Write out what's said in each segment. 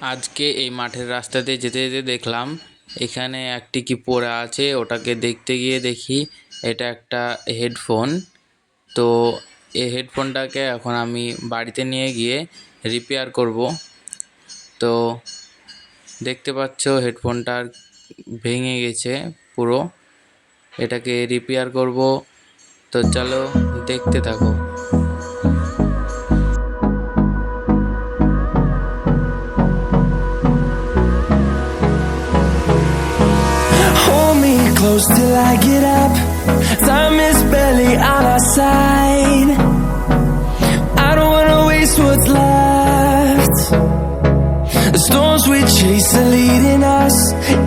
আজকে এই মাঠের রাস্তা দিয়ে যেতে যেতে দেখলাম এখানে একটি কি পড়ে আছে। ওটাকে দেখতে গিয়ে দেখি এটা একটা হেডফোন। তো এই হেডফোনটাকে এখন আমি বাড়িতে নিয়ে গিয়ে রিপেয়ার করব। তো দেখতে পাচ্ছ হেডফোনটা ভেঙে গেছে পুরো। এটাকে রিপেয়ার করব, তো চলো দেখতে থাকো। Hold me close till I get up. Time is barely on our side. I don't wanna waste what's left. The storms we chase are leading us,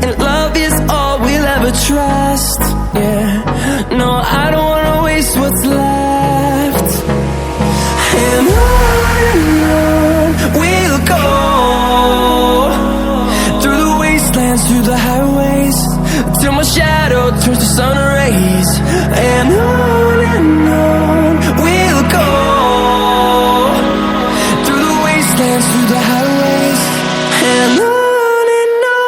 and love is all we'll ever trust. Yeah, no, I don't wanna waste what's left. And on we'll go, through the wastelands, through the highways, till my shadow turns to sun rays. And on we'll go, through the wastelands, through the highways, and on we'll go.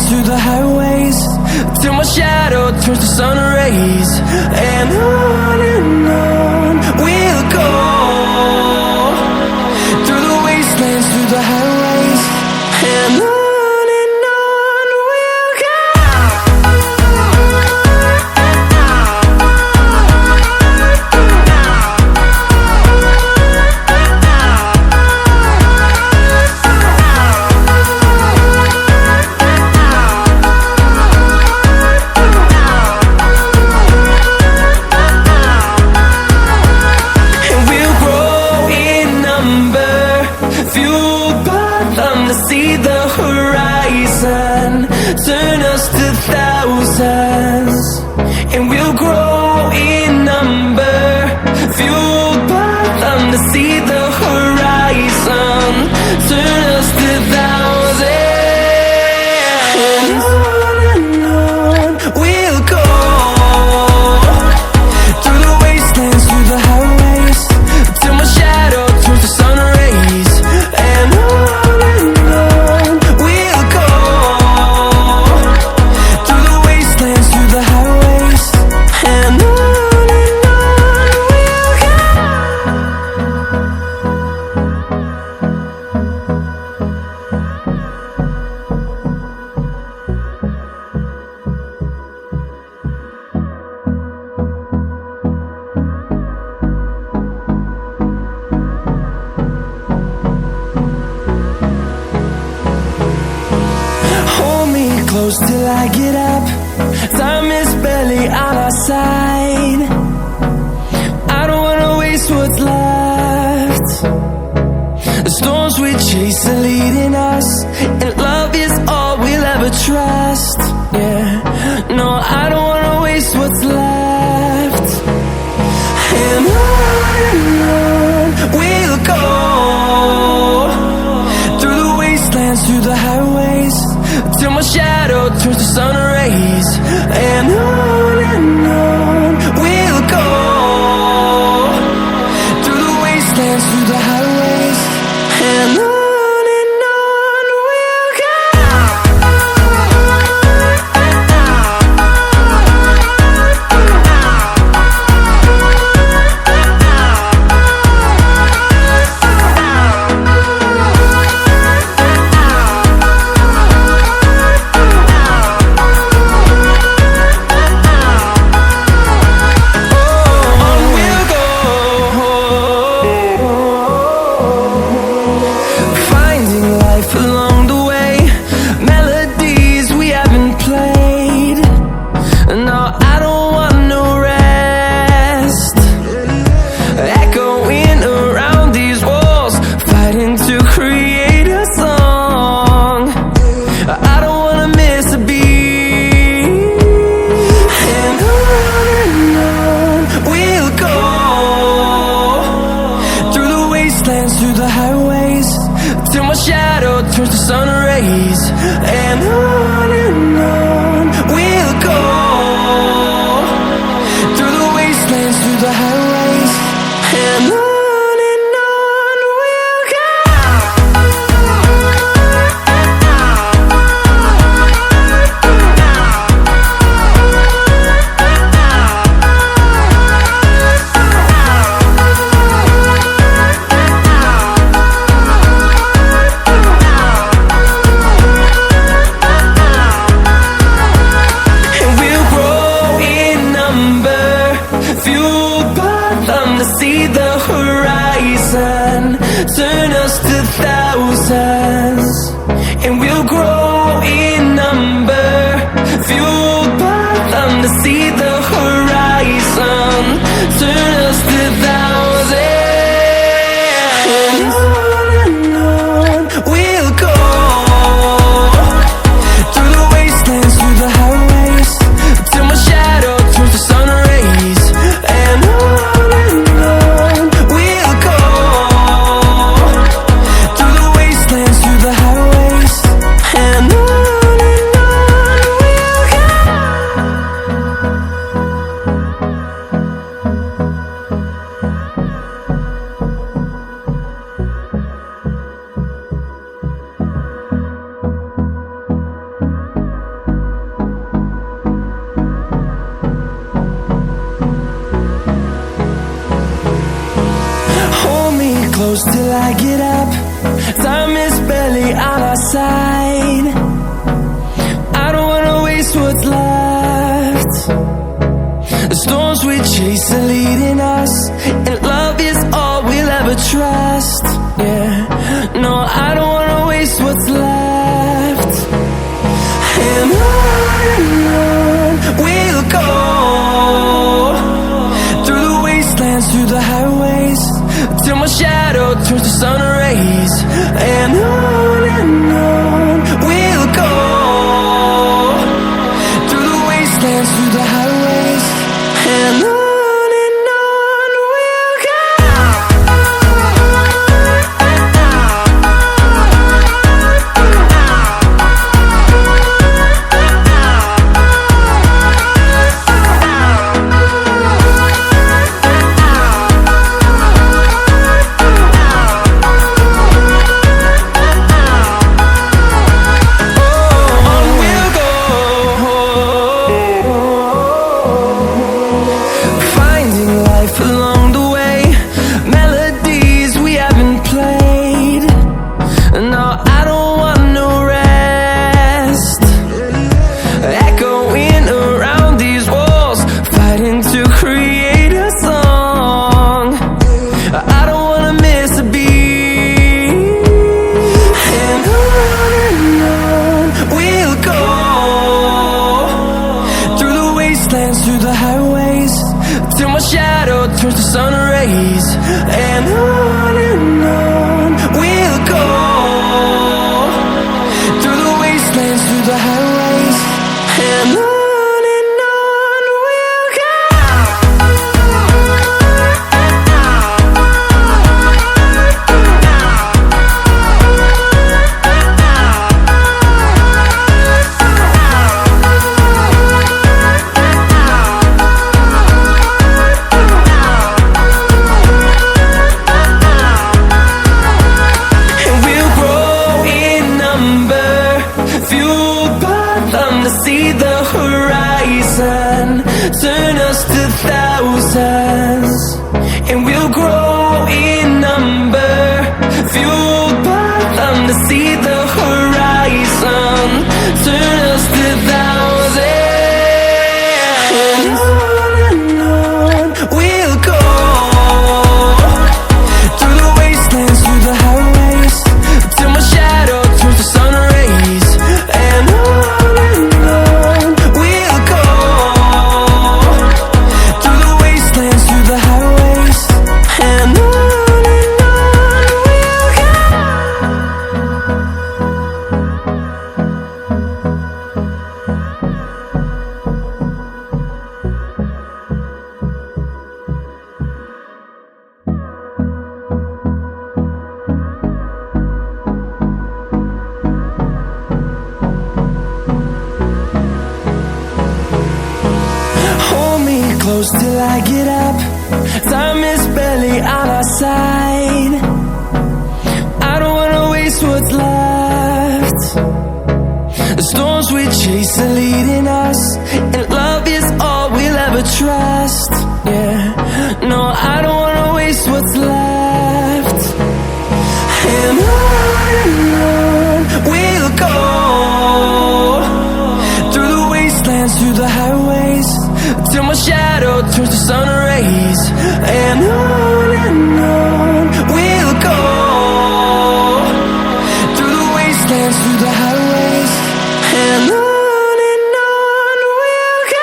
Through the highways, till my shadow turns to sun rays. And on we'll go, through the wastelands, through the highways, and on we'll go. See the horizon, turn us to thousands, and we'll grow in number, fueled by them to see the horizon, turn us to thousands. And on we'll go, through the wastelands, through the highways, till my shadow turns to sun rays. And close till I get up. Time is barely on our side. I don't wanna waste what's left. The storms we chase are leading us, and love is all we'll ever trust. Yeah, no, I don't wanna waste what's left. And on we'll go, through the wastelands, through the highways, till my shadow turns to sun rays. And on we'll go, through the wastelands, through the highways, and on we'll go. on we'll go, through the wastelands, through the highways, and on we'll go. See the horizon, turn us to thousands, and we'll grow in number, fueled by them to see the horizon, turn us to thousands, and on we'll go, through the wastelands, through the highways, till my shadow turns to sun rays, and on close till I get up. Time is barely on our side. I don't wanna waste what's left. The storms we chase are leading us, and love is all we'll ever trust. Yeah, no, I don't wanna waste what's left. And on we'll go, through the wastelands, through the highways, till my shadow turns to sun rays, and on we'll go, through the wastelands, through the highways, and on we'll go. Through the highways, till my shadow turns to sun rays, and on we'll go, through the wastelands, through the highways, and on we'll go. See the horizon, turn us to thousands, and we'll grow in number, fueled by them to see the horizon, turn us to thousands, and on we'll go, through the wastelands, through the highways, till my shadow turns to sun rays, and on through the highways, and on we'll go. side. I don't wanna waste what's left. The storms we chase are leading us, and love is all we'll ever trust. Yeah, no, I don't wanna waste what's left. And on we'll go, through the wastelands, through the highways, till my shadow turns to sun rays. And on we'll go, through the wastelands, through the highways, and on we'll go.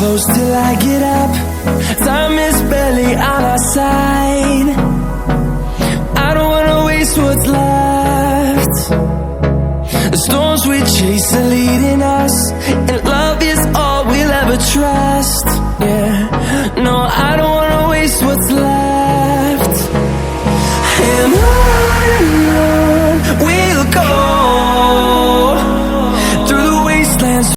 Close till I get up. Time is barely on our side. I don't wanna waste what's left. The storms we chase are leading us, and love is all we'll ever trust. Yeah, no, I don't wanna waste what's left. And on